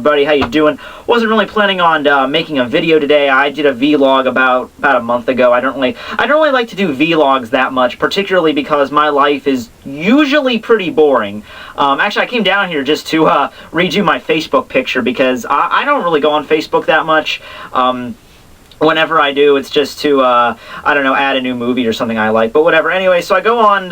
everybody? How you doing? Wasn't really planning on making a video today. I did a vlog about a month ago. I don't really like to do vlogs that much, particularly because my life is usually pretty boring. Actually, I came down here just to redo my Facebook picture because I don't really go on Facebook that much. Whenever I do, it's just to, I don't know, add a new movie or something I like, but whatever. Anyway, so I go on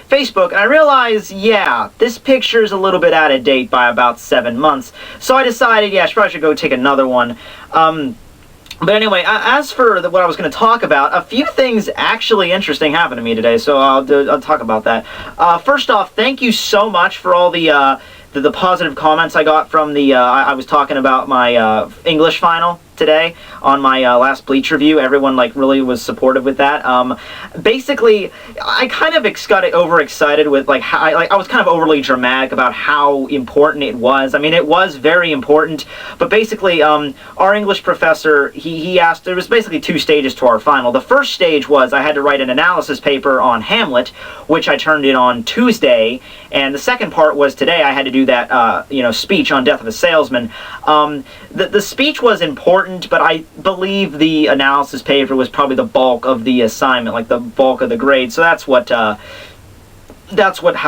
Facebook, and I realize, yeah, this picture is a little bit out of date by about 7 months. So I decided, yeah, I probably should go take another one. But anyway, as for what I was going to talk about, a few things actually interesting happened to me today, so I'll talk about that. First off, thank you so much for all the positive comments I got from I was talking about my English final today on my last Bleach review. Everyone really was supportive with that. Basically, I kind of got overexcited with how I was kind of overly dramatic about how important it was. I mean, it was very important, but basically our English professor, he asked, there was basically 2 stages to our final. The first stage was I had to write an analysis paper on Hamlet, which I turned in on Tuesday, and the second part was today I had to do that speech on Death of a Salesman. The speech was important, but I believe the analysis paper was probably the bulk of the assignment, like the bulk of the grade. So that's how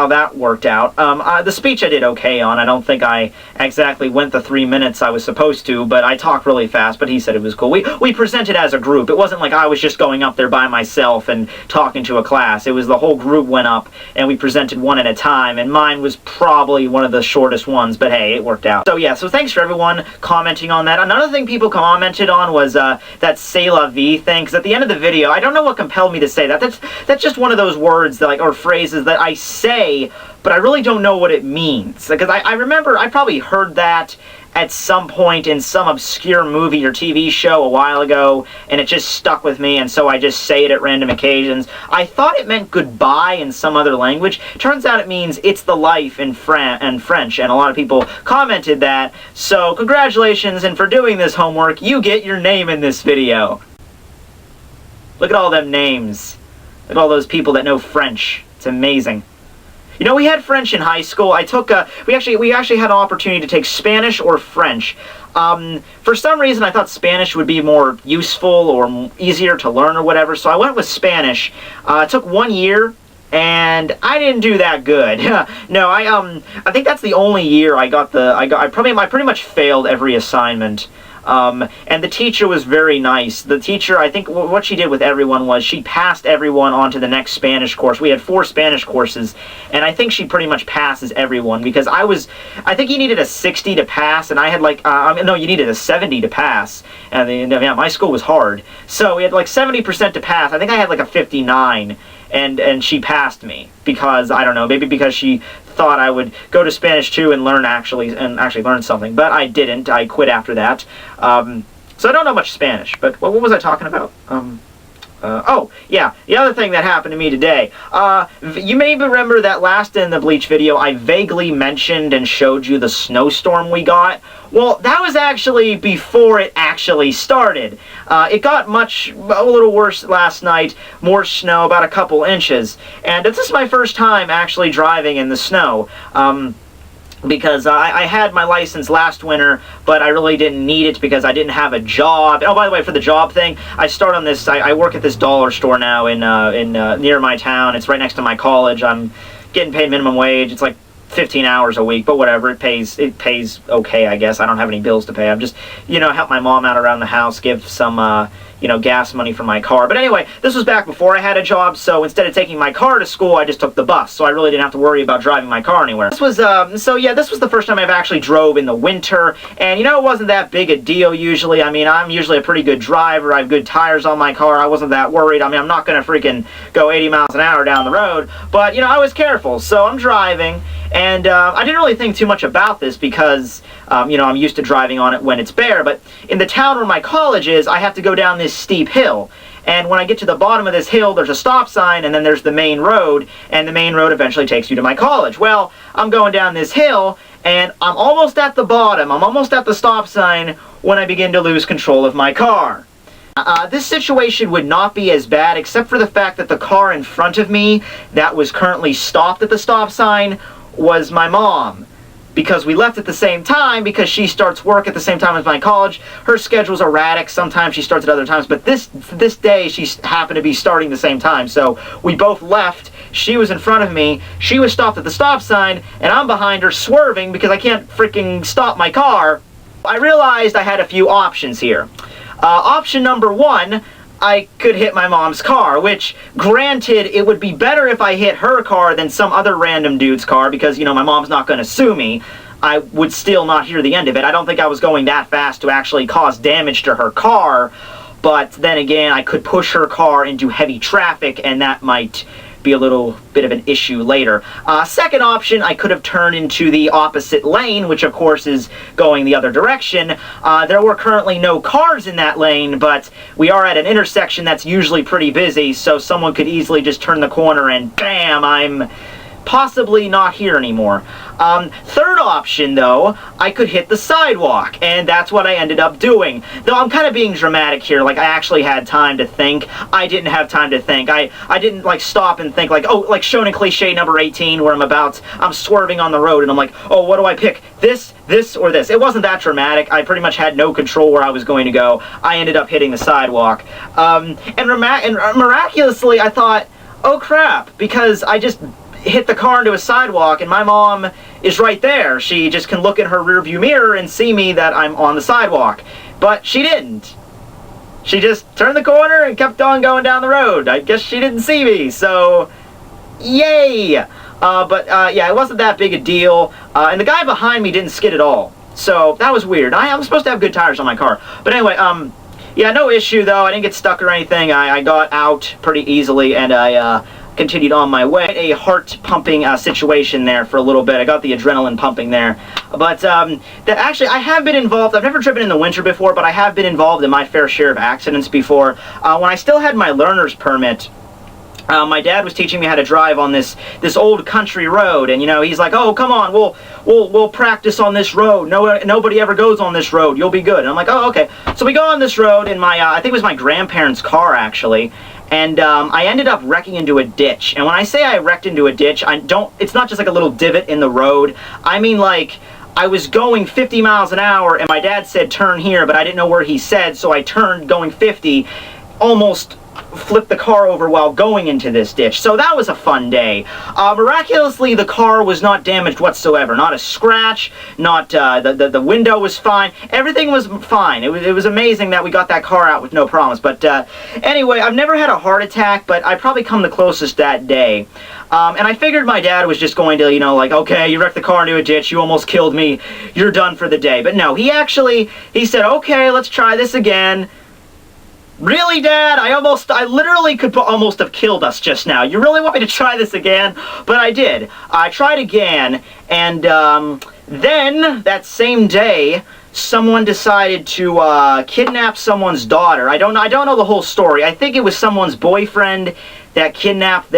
that worked out. The speech I did okay on. I don't think I exactly went the 3 minutes I was supposed to, but I talked really fast, but he said it was cool. We presented as a group. It wasn't like I was just going up there by myself and talking to a class. It was the whole group went up, and we presented one at a time, and mine was probably one of the shortest ones, but hey, it worked out. So yeah, so thanks for everyone commenting on that. Another thing people commented on was that c'est la vie thing, because at the end of the video, I don't know what compelled me to say that. That's just one of those words that, or phrases that I say, but I really don't know what it means. Because I remember I probably heard that at some point in some obscure movie or TV show a while ago, and it just stuck with me, and so I just say it at random occasions. I thought it meant goodbye in some other language. Turns out it means it's the life in French, and a lot of people commented that. So congratulations, and for doing this homework, you get your name in this video. Look at all them names. Look at all those people that know French. It's amazing. You know, we had French in high school. I took we actually had an opportunity to take Spanish or French. For some reason, I thought Spanish would be more useful or easier to learn or whatever, so I went with Spanish. It took 1 year, and I didn't do that good. No, I think that's the only year I pretty much failed every assignment. And the teacher was very nice. The teacher, I think what she did with everyone was she passed everyone on to the next Spanish course. We had 4 Spanish courses, and I think she pretty much passes everyone, because I think you needed a 60 to pass, and I had no, you needed a 70 to pass, and yeah, my school was hard. So we had 70% to pass. I think I had a 59, and she passed me, because, I don't know, maybe because she thought I would go to Spanish 2 and actually learn something, but I didn't. I quit after that. So I don't know much Spanish, but what was I talking about? Oh, yeah, the other thing that happened to me today. You may remember that last in the Bleach video, I vaguely mentioned and showed you the snowstorm we got. Well, that was actually before it actually started. It got a little worse last night, more snow, about a couple inches. And this is my first time actually driving in the snow. Because I had my license last winter, but I really didn't need it because I didn't have a job. Oh, by the way, for the job thing, I work at this dollar store now in near my town. It's right next to my college. I'm getting paid minimum wage. It's 15 hours a week, but whatever, it pays okay, I guess. I don't have any bills to pay. I'm just, help my mom out around the house, give some, gas money for my car. But anyway, this was back before I had a job, so instead of taking my car to school, I just took the bus, so I really didn't have to worry about driving my car anywhere. This was, this was the first time I've actually drove in the winter, and it wasn't that big a deal usually. I mean, I'm usually a pretty good driver. I have good tires on my car. I wasn't that worried. I mean, I'm not going to freaking go 80 miles an hour down the road, but, I was careful, so I'm driving. And I didn't really think too much about this because, I'm used to driving on it when it's bare. But in the town where my college is, I have to go down this steep hill. And when I get to the bottom of this hill, there's a stop sign, and then there's the main road. And the main road eventually takes you to my college. Well, I'm going down this hill, and I'm almost at the bottom. I'm almost at the stop sign when I begin to lose control of my car. This situation would not be as bad, except for the fact that the car in front of me that was currently stopped at the stop sign was my mom. because we left at the same time, because she starts work at the same time as my college. Her schedule's erratic. Sometimes she starts at other times, but this day she happened to be starting the same time. So we both left. She was in front of me. She was stopped at the stop sign, and I'm behind her swerving because I can't freaking stop my car. I realized I had a few options here. Option number one, I could hit my mom's car, which, granted, it would be better if I hit her car than some other random dude's car, because, you know, my mom's not going to sue me. I would still not hear the end of it. I don't think I was going that fast to actually cause damage to her car, but then again, I could push her car into heavy traffic, and that might be a little bit of an issue later. Second option, I could have turned into the opposite lane, which of course is going the other direction. There were currently no cars in that lane, but we are at an intersection that's usually pretty busy, so someone could easily just turn the corner and bam, I'm possibly not here anymore. Third option, though, I could hit the sidewalk, and that's what I ended up doing. Though I'm kind of being dramatic here, like I actually had time to think. I didn't have time to think. I didn't like stop and think like, oh, like shown in cliche number 18 where I'm swerving on the road and I'm like, oh, what do I pick? This, or this? It wasn't that dramatic. I pretty much had no control where I was going to go. I ended up hitting the sidewalk. And miraculously, I thought, oh crap, because I just hit the car into a sidewalk and my mom is right there. She just can look in her rearview mirror and see me that I'm on the sidewalk. But she didn't. She just turned the corner and kept on going down the road. I guess she didn't see me, so yay! Yeah, it wasn't that big a deal. And the guy behind me didn't skid at all. So that was weird. I'm supposed to have good tires on my car. But anyway, yeah, no issue though. I didn't get stuck or anything. I got out pretty easily and I continued on my way. A heart-pumping situation there for a little bit. I got the adrenaline pumping there. But actually, I have been involved. I've never driven in the winter before, but I have been involved in my fair share of accidents before. When I still had my learner's permit, my dad was teaching me how to drive on this old country road, and you know, he's like, "Oh, come on, we'll practice on this road. Nobody ever goes on this road. You'll be good." And I'm like, "Oh, okay." So we go on this road in my I think it was my grandparents' car actually. And I ended up wrecking into a ditch. And when I say I wrecked into a ditch, it's not just like a little divot in the road. I mean, like, I was going 50 miles an hour and my dad said turn here, but I didn't know where he said, so I turned going 50, almost flipped the car over while going into this ditch. So that was a fun day. Miraculously, the car was not damaged whatsoever. Not a scratch, not the window was fine. Everything was fine. It was amazing that we got that car out with no problems. But anyway, I've never had a heart attack, but I probably come the closest that day. And I figured my dad was just going to, you know, like, okay, you wrecked the car into a ditch, you almost killed me, you're done for the day. But no, he said, okay, let's try this again. Really, Dad? I literally could almost have killed us just now. You really want me to try this again? But I did. I tried again, and then, that same day, someone decided to kidnap someone's daughter. I don't know the whole story. I think it was someone's boyfriend that kidnapped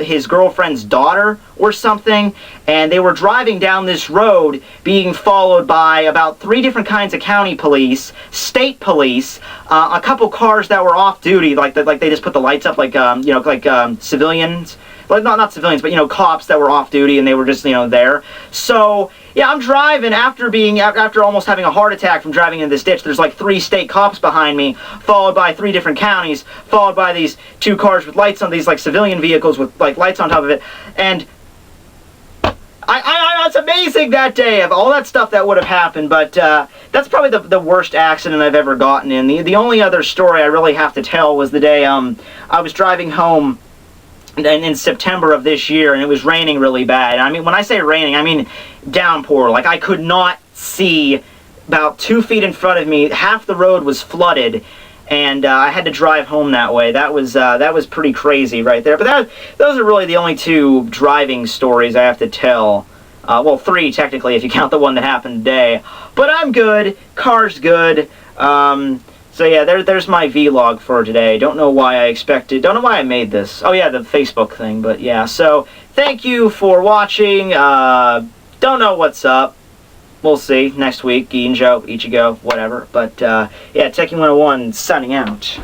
his girlfriend's daughter or something, and they were driving down this road being followed by about 3 different kinds of county police, state police, a couple cars that were off duty, like they just put the lights up like you know, like civilians. Well, not civilians, but, you know, cops that were off duty, and they were just, you know, there. So, yeah, I'm driving after almost having a heart attack from driving in this ditch. There's like 3 state cops behind me, followed by 3 different counties, followed by these 2 cars with lights on, these like civilian vehicles with like lights on top of it. And it's amazing that day of all that stuff that would have happened, but that's probably the worst accident I've ever gotten in. The only other story I really have to tell was the day I was driving home in September of this year, and it was raining really bad. I mean, when I say raining, I mean downpour. Like, I could not see about 2 feet in front of me. Half the road was flooded, and I had to drive home that way. That was pretty crazy right there. But those are really the only 2 driving stories I have to tell. Well, 3 technically if you count the one that happened today. But I'm good. Car's good. So yeah, there's my vlog for today. Don't know why I made this. Oh yeah, the Facebook thing, but yeah. So, thank you for watching. Don't know what's up. We'll see next week. Ginjo, Ichigo, whatever. But yeah, Tekking101 signing out.